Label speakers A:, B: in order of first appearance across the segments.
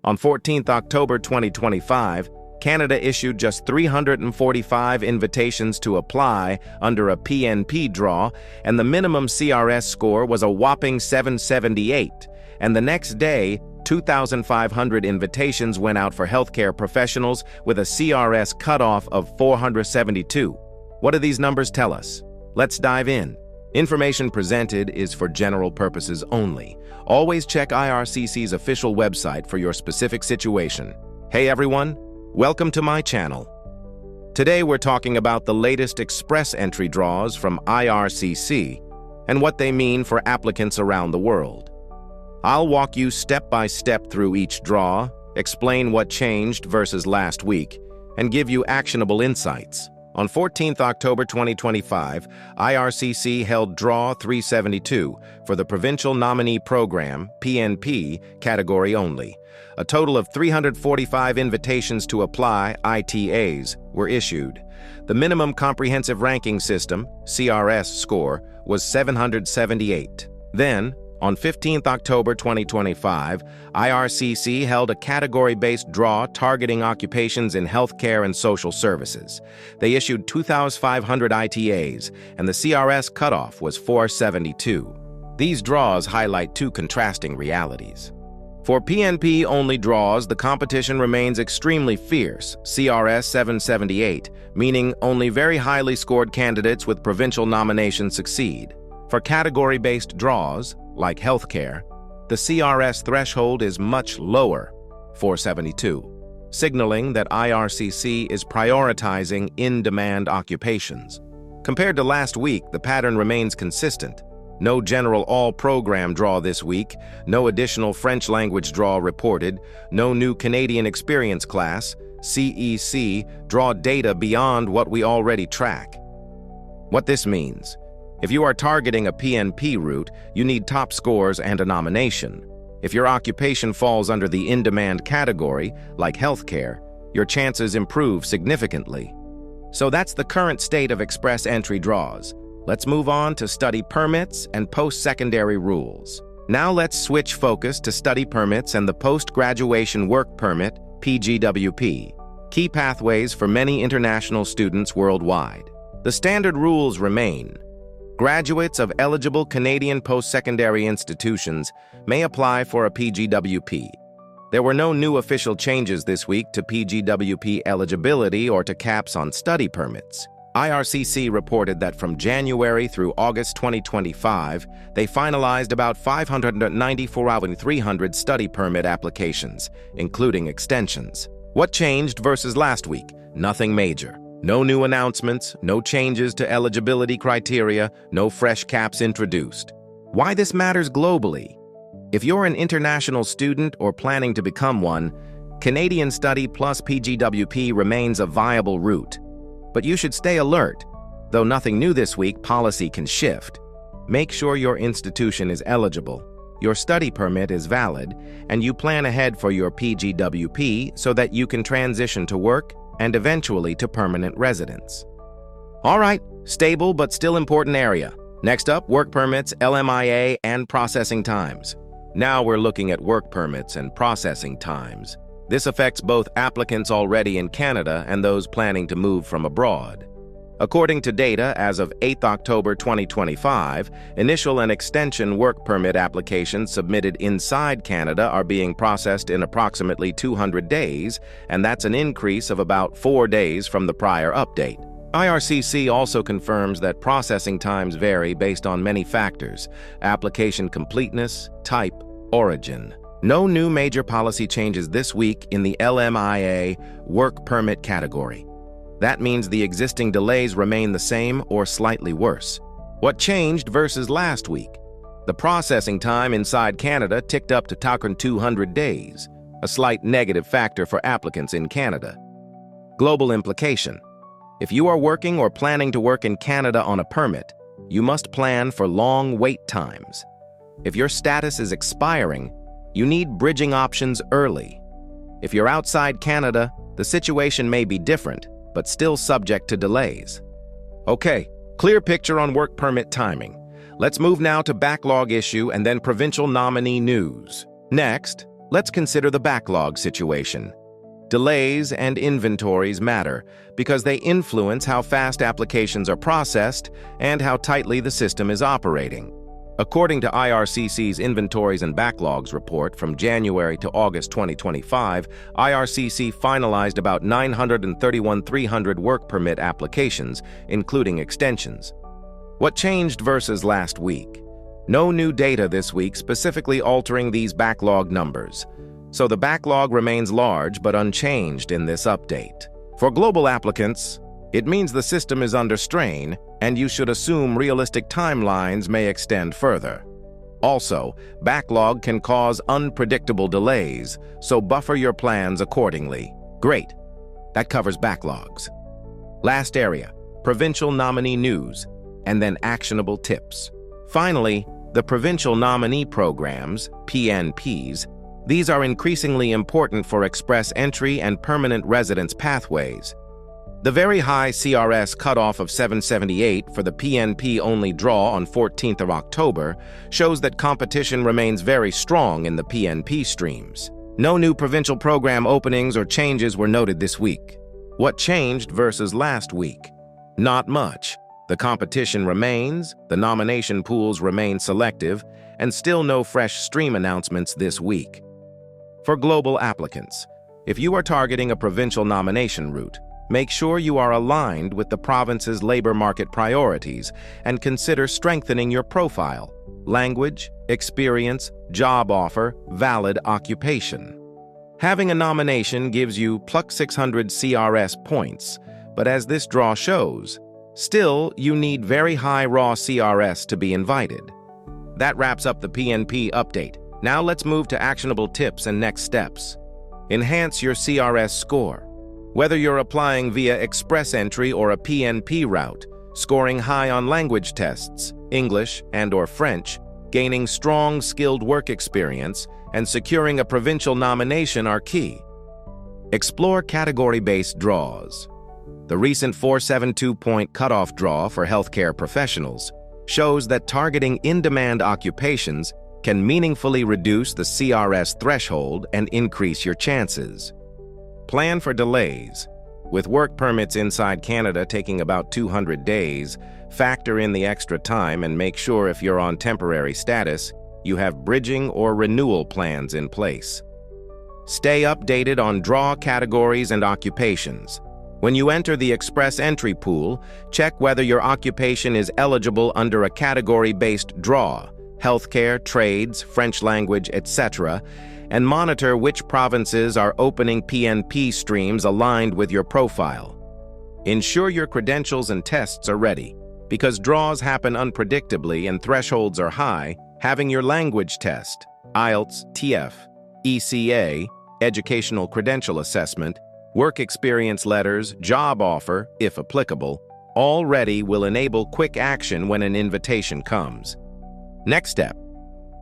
A: On 14th October 2025, Canada issued just 345 invitations to apply under a PNP draw, and the minimum CRS score was a whopping 778. And the next day, 2,500 invitations went out for healthcare professionals with a CRS cutoff of 472. What do these numbers tell us? Let's dive in. Information presented is for general purposes only. Always check IRCC's official website for your specific situation. Hey everyone, welcome to my channel. Today we're talking about the latest express entry draws from IRCC and what they mean for applicants around the world. I'll walk you step by step through each draw, explain what changed versus last week, and give you actionable insights. On 14th October 2025, IRCC held Draw 372 for the Provincial Nominee Program, PNP, category only. A total of 345 invitations to apply, ITAs, were issued. The minimum comprehensive ranking system, CRS score, was 778. Then, on 15th October 2025, IRCC held a category-based draw targeting occupations in healthcare and social services. They issued 2,500 ITAs, and the CRS cutoff was 472. These draws highlight two contrasting realities. For PNP-only draws, the competition remains extremely fierce, CRS 778, meaning only very highly scored candidates with provincial nominations succeed. For category-based draws, like healthcare, the CRS threshold is much lower, 472, signaling that IRCC is prioritizing in-demand occupations. Compared to last week, the pattern remains consistent. No general all-program draw this week, no additional French language draw reported, no new Canadian experience class, CEC, draw data beyond what we already track. What this means: if you are targeting a PNP route, you need top scores and a nomination. If your occupation falls under the in-demand category, like healthcare, your chances improve significantly. So that's the current state of express entry draws. Let's move on to study permits and post-secondary rules. Now let's switch focus to study permits and the post-graduation work permit, PGWP, key pathways for many international students worldwide. The standard rules remain. Graduates of eligible Canadian post-secondary institutions may apply for a PGWP. There were no new official changes this week to PGWP eligibility or to caps on study permits. IRCC reported that from January through August 2025, they finalized about 594,300 study permit applications, including extensions. What changed versus last week? Nothing major. No new announcements, no changes to eligibility criteria, no fresh caps introduced. Why this matters globally? If you're an international student or planning to become one, Canadian Study plus PGWP remains a viable route. But you should stay alert. Though nothing new this week, policy can shift. Make sure your institution is eligible, your study permit is valid, and you plan ahead for your PGWP so that you can transition to work and eventually to permanent residence. All right, stable but still important area. Next up, work permits, LMIA, and processing times. Now we're looking at work permits and processing times. This affects both applicants already in Canada and those planning to move from abroad. According to data as of 8th October 2025, initial and extension work permit applications submitted inside Canada are being processed in approximately 200 days, and that's an increase of about 4 days from the prior update. IRCC also confirms that processing times vary based on many factors: application completeness, type, origin. No new major policy changes this week in the LMIA work permit category. That means the existing delays remain the same or slightly worse. What changed versus last week? The processing time inside Canada ticked up to 200 days, a slight negative factor for applicants in Canada. Global implication: if you are working or planning to work in Canada on a permit, you must plan for long wait times. If your status is expiring, you need bridging options early. If you're outside Canada, the situation may be different, but still subject to delays. Okay, clear picture on work permit timing. Let's move now to backlog issue and then provincial nominee news. Next, Let's consider the backlog situation. Delays and inventories matter because they influence how fast applications are processed and how tightly the system is operating. According to IRCC's Inventories and Backlogs report from January to August 2025, IRCC finalized about 931,300 work permit applications, including extensions. What changed versus last week? No new data this week specifically altering these backlog numbers. So the backlog remains large but unchanged in this update. For global applicants, it means the system is under strain, and you should assume realistic timelines may extend further. Also, backlog can cause unpredictable delays, so buffer your plans accordingly. Great. That covers backlogs. Last area, provincial nominee news, and then actionable tips. Finally, the provincial nominee programs, PNPs, these are increasingly important for express entry and permanent residence pathways. The very high CRS cutoff of 778 for the PNP-only draw on 14th of October shows that competition remains very strong in the PNP streams. No new provincial program openings or changes were noted this week. What changed versus last week? Not much. The competition remains, the nomination pools remain selective, and still no fresh stream announcements this week. For global applicants, if you are targeting a provincial nomination route, make sure you are aligned with the province's labor market priorities and consider strengthening your profile: language, experience, job offer, valid occupation. Having a nomination gives you plus 600 CRS points, but as this draw shows, still you need very high raw CRS to be invited. That wraps up the PNP update. Now let's move to actionable tips and next steps. Enhance your CRS score. Whether you're applying via express entry or a PNP route, scoring high on language tests, English and/or French, gaining strong skilled work experience, and securing a provincial nomination are key. Explore category-based draws. The recent 472-point cutoff draw for healthcare professionals shows that targeting in-demand occupations can meaningfully reduce the CRS threshold and increase your chances. Plan for delays. With work permits inside Canada taking about 200 days, factor in the extra time and make sure if you're on temporary status, you have bridging or renewal plans in place. Stay updated on draw categories and occupations. When you enter the express entry pool, check whether your occupation is eligible under a category-based draw, healthcare, trades, French language, etc., and monitor which provinces are opening PNP streams aligned with your profile. Ensure your credentials and tests are ready. Because draws happen unpredictably and thresholds are high, having your language test, IELTS, TF, ECA, educational credential assessment, work experience letters, job offer, if applicable, all ready will enable quick action when an invitation comes. Next step.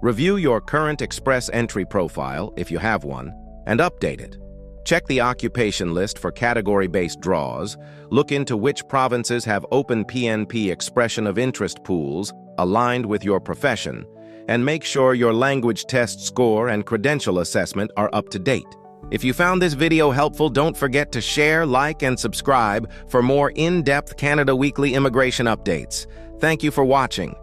A: Review your current express entry profile, if you have one, and update it. Check the occupation list for category-based draws, look into which provinces have open PNP expression of interest pools aligned with your profession, and make sure your language test score and credential assessment are up to date. If you found this video helpful, don't forget to share, like, and subscribe for more in-depth Canada Weekly immigration updates. Thank you for watching.